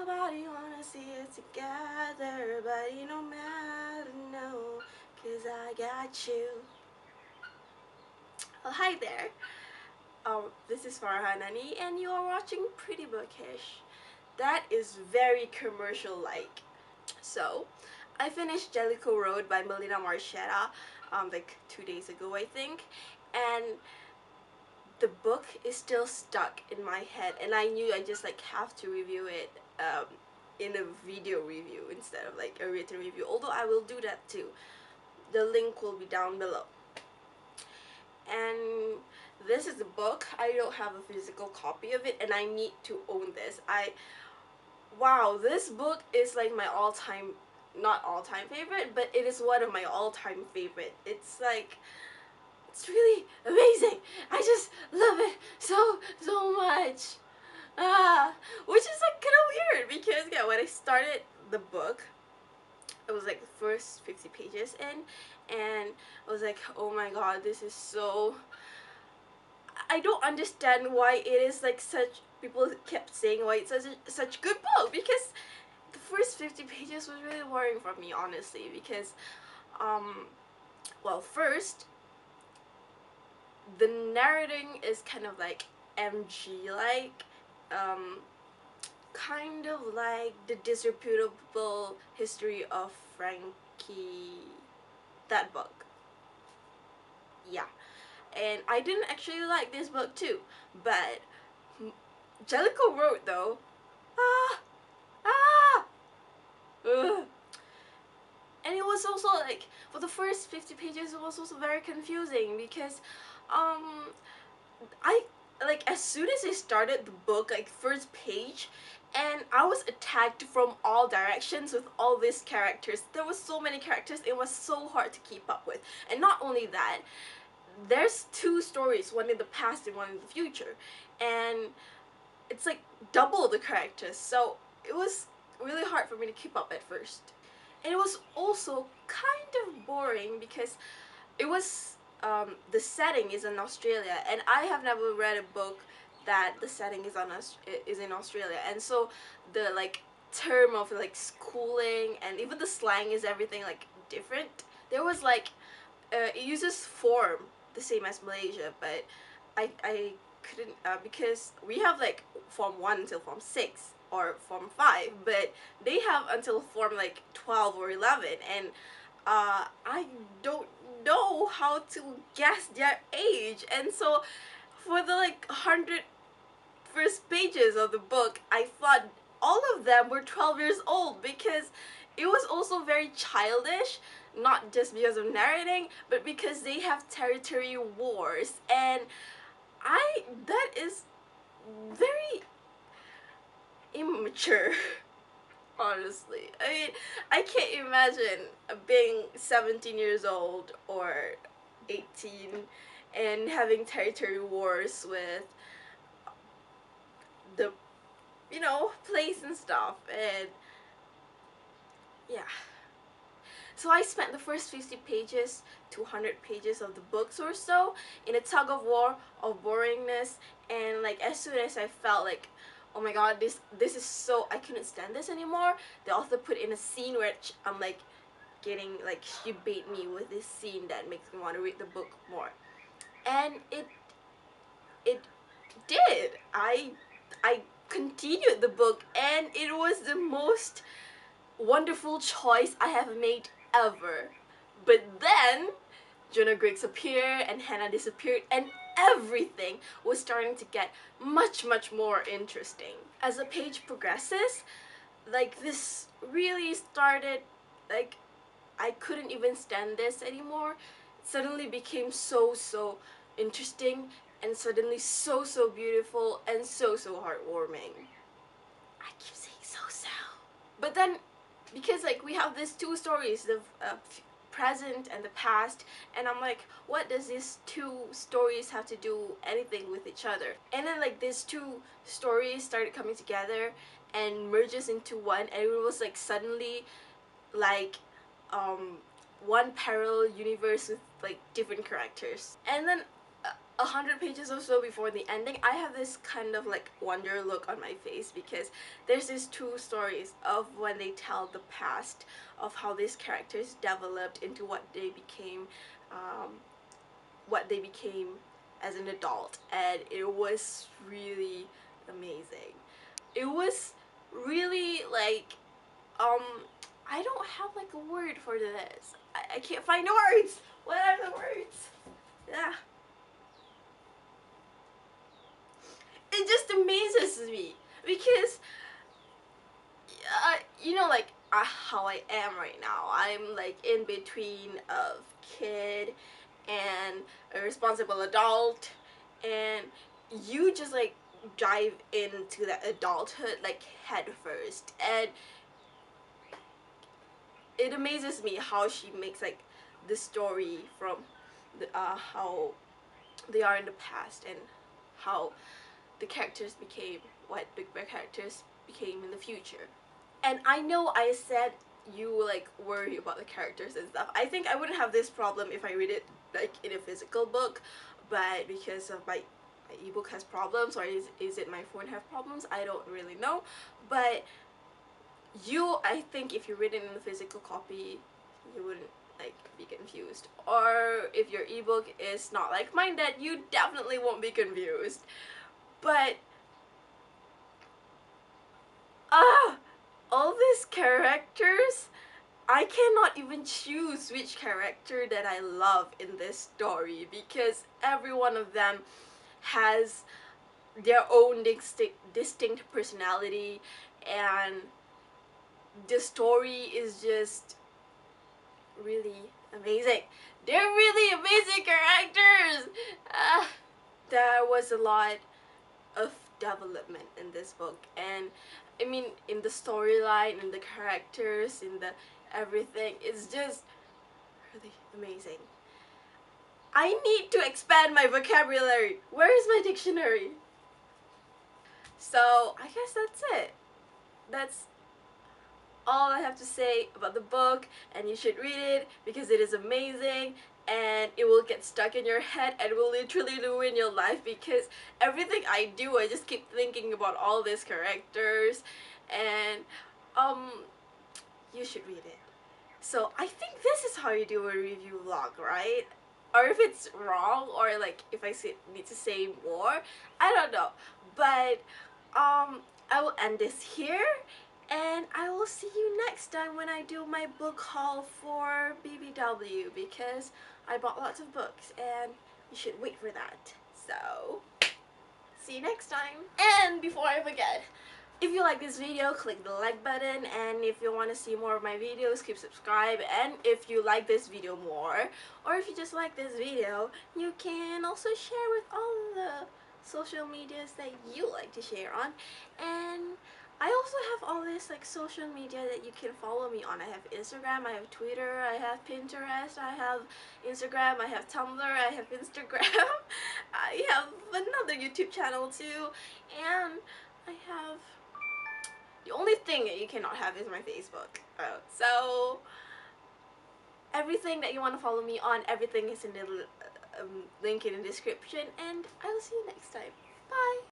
nobody wanna see it together, but it no matter, no, 'cause I got you. Oh, hi there. This is Farhanani, and you are watching Pretty Bookish. That is very commercial-like. So, I finished Jellicoe Road by Melina Marchetta, like 2 days ago, I think, and the book is still stuck in my head, and I knew I just like have to review it in a video review instead of like a written review, although I will do that too. The link will be down below. And this is the book. I don't have a physical copy of it, and I need to own this. Wow, this book is like my all-time, not all-time favorite, but it is one of my all-time favorite. It's like, it's really amazing. I just love it so much. Which is like kind of weird because yeah, when I started the book, it was like the first 50 pages in, and I was like, oh my god, this is so, I don't understand why it is like such, people kept saying why it's such a good book, because the first 50 pages was really boring for me, honestly, because well, first, the narrating is kind of like MG like, kind of like the disreputable history of Frankie, that book. Yeah, and I didn't actually like this book too, but Jellicoe Road though, ah, ah, ugh. And it was also like, for the first 50 pages it was also very confusing because I, like, as soon as I started the book, like first page, and I was attacked from all directions with all these characters. There was so many characters, it was so hard to keep up with. And not only that, there's two stories, one in the past and one in the future, and it's like double the characters, so it was really hard for me to keep up at first. And it was also kind of boring because it was, the setting is in Australia, and I have never read a book that the setting is in Australia, and so the like term of like schooling and even the slang is everything like different. There was like, it uses form the same as Malaysia, but I couldn't, because we have like form 1 until form 6 or form 5, but they have until form like 12 or 11, and I don't know how to guess their age. And so for the like 100 first pages of the book, I thought all of them were 12 years old, because it was also very childish, not just because of narrating, but because they have territory wars, and that is very immature. Honestly, I mean, I can't imagine being 17 years old or 18 and having territory wars with the, place and stuff, and yeah. So I spent the first 50 pages to 100 pages of the books or so in a tug of war of boringness, and like as soon as I felt like, oh my god, this is so, I couldn't stand this anymore, the author put in a scene where I'm like getting, like, she bait me with this scene that makes me want to read the book more. And it did. I continued the book, and it was the most wonderful choice I have made ever. But then Jonah Griggs appeared and Hannah disappeared, and everything was starting to get much more interesting. As the page progresses, like, this really started, like, I couldn't even stand this anymore. It suddenly became so interesting, and suddenly so beautiful, and so heartwarming. I keep saying so. But then, because like we have these two stories, the present and the past, and I'm like, what does these two stories have to do anything with each other? And then like these two stories started coming together and merges into one, and it was like suddenly like one parallel universe with like different characters. And then 100 pages or so before the ending, I have this kind of like wonder look on my face, because there's these two stories of when they tell the past of how these characters developed into um, what they became as an adult, and it was really amazing. It was really like, um, I don't have like a word for this. I can't find the words. What are the words? Yeah. It just amazes me because, like how I am right now. I'm like in between of kid and a responsible adult, and you just like dive into that adulthood like head first, and it amazes me how she makes like the story from how they are in the past, and how the characters became what the characters became in the future. And I know I said you like worry about the characters and stuff. I think I wouldn't have this problem if I read it like in a physical book, but because of my ebook has problems, or is it my phone have problems? I don't really know. But I think if you read it in a physical copy, you wouldn't like be confused. Or if your ebook is not like mine, that you definitely won't be confused. But ah, all these characters, I cannot even choose which character that I love in this story, because every one of them has their own distinct personality, and the story is just really amazing. They're really amazing characters! There was a lot of development in this book, and I mean, in the storyline, in the characters, in the everything, it's just really amazing. I need to expand my vocabulary. Where is my dictionary? So I guess that's it. That's all I have to say about the book, and you should read it because it is amazing, and it will get stuck in your head and will literally ruin your life, because everything I do, I just keep thinking about all these characters, and um you should read it. So I think this is how you do a review vlog, right? Or if it's wrong, or like if I need to say more, I don't know. But I will end this here, and I will see you next time when I do my book haul for BBW, because I bought lots of books and you should wait for that. So see you next time. And before I forget, if you like this video, click the like button, and if you want to see more of my videos, keep subscribe. And if you like this video more, or if you just like this video, you can also share with all the social medias that you like to share on. And I also have all this like social media that you can follow me on. I have Instagram, I have Twitter, I have Pinterest, I have Instagram, I have Tumblr, I have Instagram, I have another YouTube channel too, and I have, the only thing that you cannot have is my Facebook. So everything that you want to follow me on, everything is in the link in the description, and I will see you next time. Bye!